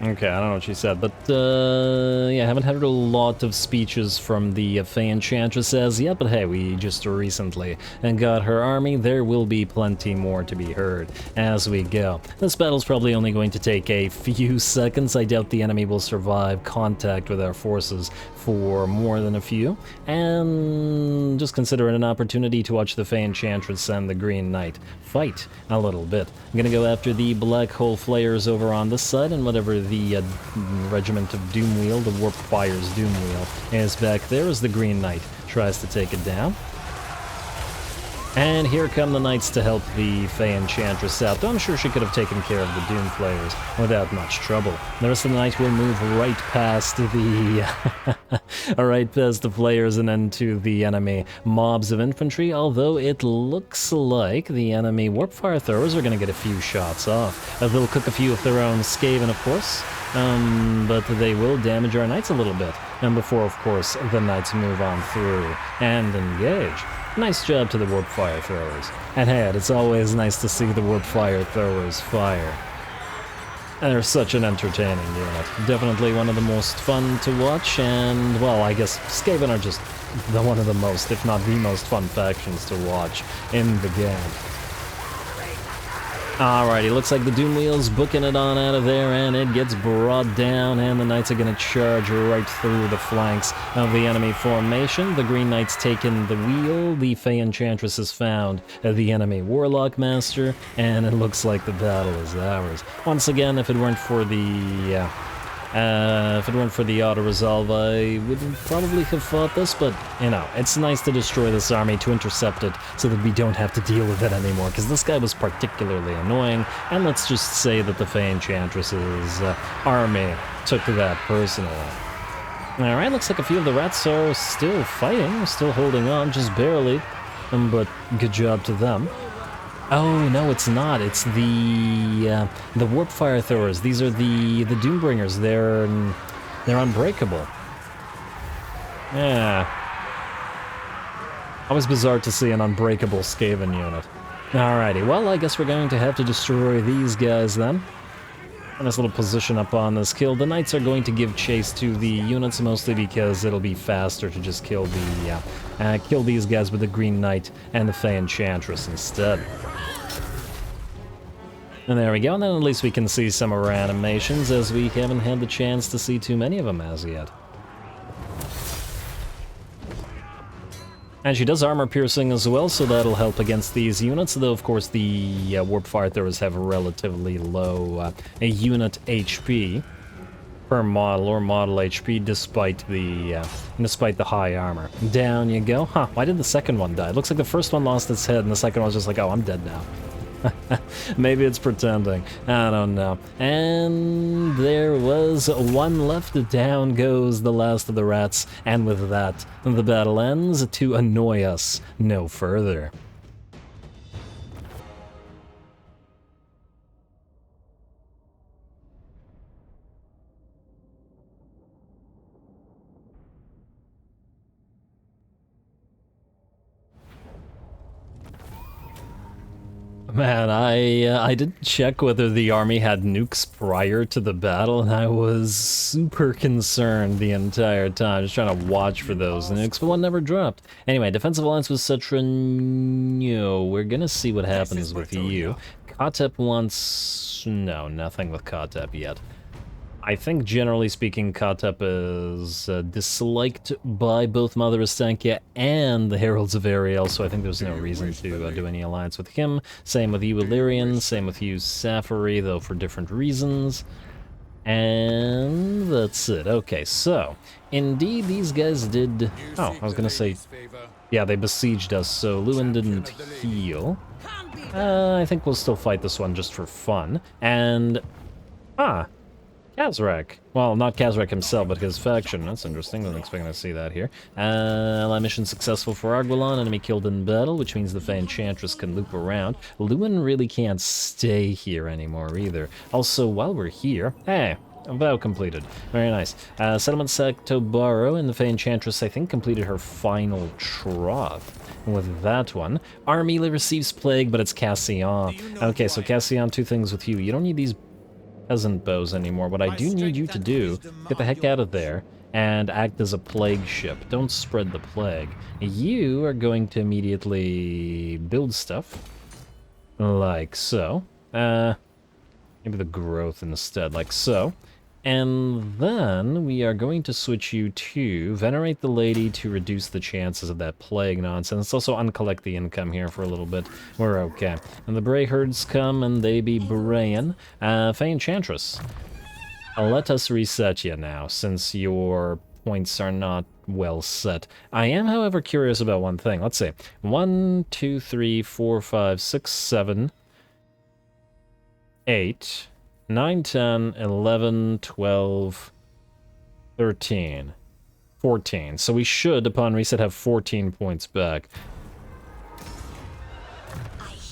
Okay, I don't know what she said, but, yeah, I haven't heard a lot of speeches from the Fey Enchantress as yet, but hey, we just recently got her army. There will be plenty more to be heard as we go. This battle's probably only going to take a few seconds. I doubt the enemy will survive contact with our forces for more than a few, and just consider it an opportunity to watch the Fey Enchantress and the Green Knight fight a little bit. I'm gonna go after the Black Hole Flayers over on this side, and whatever the Regiment of Doomwheel, the Warp Fire's Doomwheel, is back there as the Green Knight tries to take it down. And here come the Knights to help the Fey Enchantress out, though I'm sure she could have taken care of the Doom Flayers without much trouble. The rest of the Knight will move right past the... right past the Flayers and into the enemy mobs of infantry, although it looks like the enemy Warpfire Throwers are going to get a few shots off. They'll cook a few of their own Skaven, of course, but they will damage our Knights a little bit. And before, of course, the Knights move on through and engage. Nice job to the Warp Fire Throwers. And hey, it's always nice to see the Warp Fire Throwers fire. And they're such an entertaining unit. Definitely one of the most fun to watch, and, well, I guess Skaven are just one of the most, if not the most fun factions to watch in the game. Alrighty, looks like the Doomwheel's booking it on out of there, and it gets brought down, and the Knights are going to charge right through the flanks of the enemy formation. The Green Knight's taken the wheel, the Fey Enchantress has found the enemy Warlock Master, and it looks like the battle is ours. Once again, if it weren't for the auto-resolve, I wouldn't probably have fought this, but, you know, it's nice to destroy this army, to intercept it, so that we don't have to deal with it anymore, because this guy was particularly annoying, and let's just say that the Fey Enchantress's army took that personally. Alright, looks like a few of the rats are still fighting, still holding on, just barely, but good job to them. Oh, no, it's not. It's the Warp Fire Throwers. These are the Doombringers. They're unbreakable. Yeah. Always bizarre to see an unbreakable Skaven unit. Alrighty, well, I guess we're going to have to destroy these guys then. Nice little position up on this kill. The knights are going to give chase to the units, mostly because it'll be faster to just kill these guys with the Green Knight and the Fey Enchantress instead. And there we go, and then at least we can see some of our animations, as we haven't had the chance to see too many of them as yet. And she does armor piercing as well, so that'll help against these units, though of course the warp fire throwers have relatively low unit HP per model, or model HP, despite the high armor. Down you go. Huh, why did the second one die? It looks like the first one lost its head and the second one was just like, oh, I'm dead now. Maybe it's pretending. I don't know. And there was one left. Down goes the last of the rats. And with that, the battle ends to annoy us no further. Man, I didn't check whether the army had nukes prior to the battle, and I was super concerned the entire time, just trying to watch for those nukes, but one never dropped. Anyway, defensive alliance with Cetronio. We're gonna see what happens with you. Kotep wants... no, nothing with Kotep yet. I think, generally speaking, Kotep is disliked by both Mother Estankia and the Heralds of Ariel, so I think there's no reason to do any alliance with him. Same with you, Illyrian. Same with you, Safari, though for different reasons. And that's it. Okay, so, indeed, these guys did... oh, I was gonna say... yeah, they besieged us, so Louen didn't heal. I think we'll still fight this one just for fun. And... ah! Kazrak. Well, not Kazrak himself, but his faction. That's interesting. Wasn't expecting to see that here. Ally mission successful for Arguelon. Enemy killed in battle, which means the Fey Enchantress can loop around. Louen really can't stay here anymore either. Also, while we're here... hey, vow completed. Very nice. Settlement Sactobaro, and the Fey Enchantress, I think, completed her final troth. And with that one, Army receives Plague, but it's Cassian. Okay, so Cassian, two things with you. You don't need these peasant bows anymore. What I do need you to do, get the heck out of there and act as a plague ship. Don't spread the plague. You are going to immediately build stuff, like so. Maybe the growth instead, like so. And then we are going to switch you to Venerate the Lady to reduce the chances of that plague nonsense. Also uncollect the income here for a little bit. We're okay. And the Bray Herds come and they be brayin'. Fey Enchantress. Let us reset you now, since your points are not well set. I am, however, curious about one thing. Let's see. 1, 2, 3, 4, 5, 6, 7, 8... 9, 10, 11, 12, 13, 14. So we should, upon reset, have 14 points back.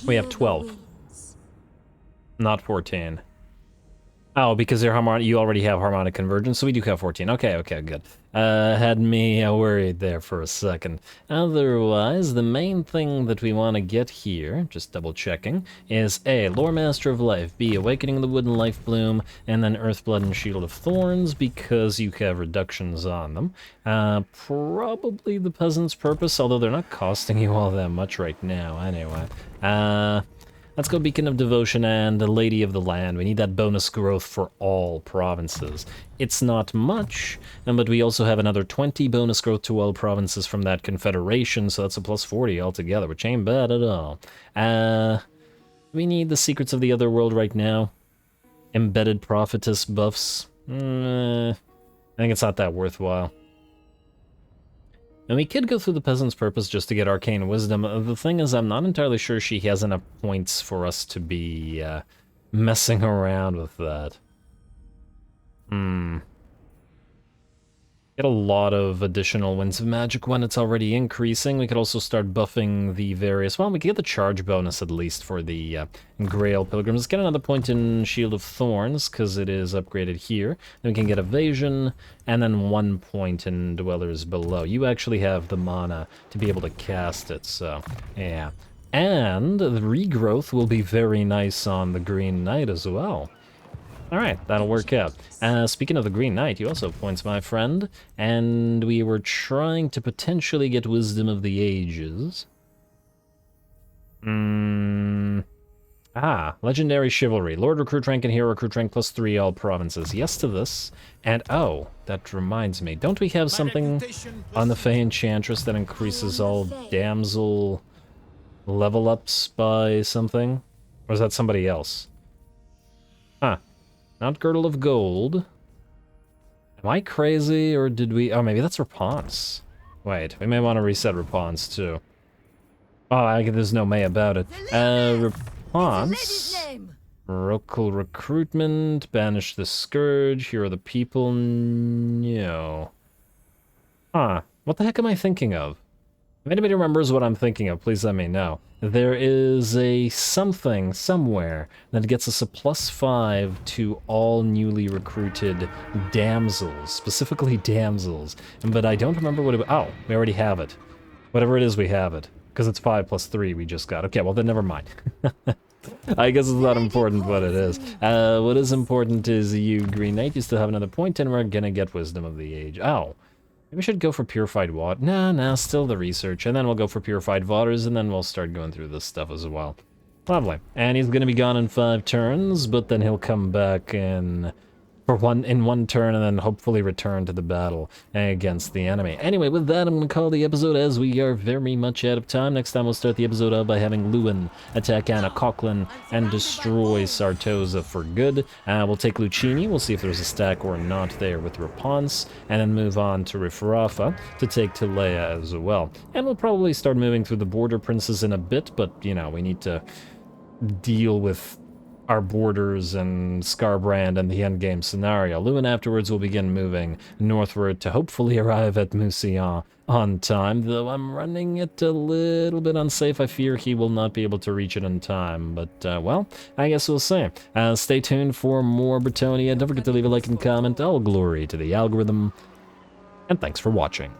We have 12. Not 14. Oh, because you already have harmonic convergence, so we do have 14. Okay, good. Had me worried there for a second. Otherwise, the main thing that we want to get here, just double checking, is A, Lore Master of Life, B, Awakening the Wooden Life Bloom, and then Earthblood and Shield of Thorns, because you have reductions on them. Probably the Peasant's Purpose, although they're not costing you all that much right now, anyway. Let's go Beacon of Devotion and the Lady of the Land. We need that bonus growth for all provinces. It's not much, but we also have another 20 bonus growth to all provinces from that confederation, so that's a plus 40 altogether, which ain't bad at all. We need the Secrets of the Otherworld right now. Embedded Prophetess buffs. I think it's not that worthwhile. And we could go through the Peasant's Purpose just to get Arcane Wisdom. The thing is, I'm not entirely sure she has enough points for us to be messing around with that. Get a lot of additional Winds of Magic when it's already increasing. We could also start buffing the various... well, we could get the charge bonus at least for the Grail Pilgrims. Let's get another point in Shield of Thorns, because it is upgraded here. Then we can get Evasion, and then 1 point in Dwellers Below. You actually have the mana to be able to cast it, so yeah. And the regrowth will be very nice on the Green Knight as well. Alright, that'll work out. Speaking of the Green Knight, you also have points, my friend. And we were trying to potentially get Wisdom of the Ages. Legendary Chivalry. Lord Recruit Rank and Hero Recruit Rank +3 all provinces. Yes to this. And oh, that reminds me. Don't we have something on the Fey Enchantress that increases all damsel level ups by something? Or is that somebody else? Huh. Not Girdle of Gold. Am I crazy, or did we... Oh, maybe that's Rapunzel. Wait, we may want to reset Rapunzel, too. Oh, there's no May about it. Rapunzel. Local recruitment. Banish the Scourge. Here are the people. No. Huh. What the heck am I thinking of? If anybody remembers what I'm thinking of, please let me know. There is a something somewhere that gets us a +5 to all newly recruited damsels, specifically damsels. But I don't remember what it... Oh, we already have it. Whatever it is, we have it. Because it's 5 + 3 we just got. Okay, well then never mind. I guess it's not important what it is. What is important is you, Green Knight, you still have another point, and we're gonna get Wisdom of the Age. Oh. Maybe we should go for Purified Water. Nah, still the research. And then we'll go for Purified Waters, and then we'll start going through this stuff as well. Lovely. And he's going to be gone in 5 turns, but then he'll come back in one turn, and then hopefully return to the battle against the enemy. Anyway, with that, I'm going to call the episode, as we are very much out of time. Next time we'll start the episode out by having Louen attack Anna Coughlin and destroy Sartosa for good. We'll take Lucchini, we'll see if there's a stack or not there with Rapunzel, and then move on to Rifrafa to take Tilea as well. And we'll probably start moving through the border princes in a bit, but, you know, we need to deal with our borders and Scarbrand and the endgame scenario. Louen afterwards will begin moving northward to hopefully arrive at Mousillon on time, though I'm running it a little bit unsafe. I fear he will not be able to reach it in time, but, well, I guess we'll see. Stay tuned for more Bretonnia. Don't forget to leave a like and comment. All glory to the algorithm, and thanks for watching.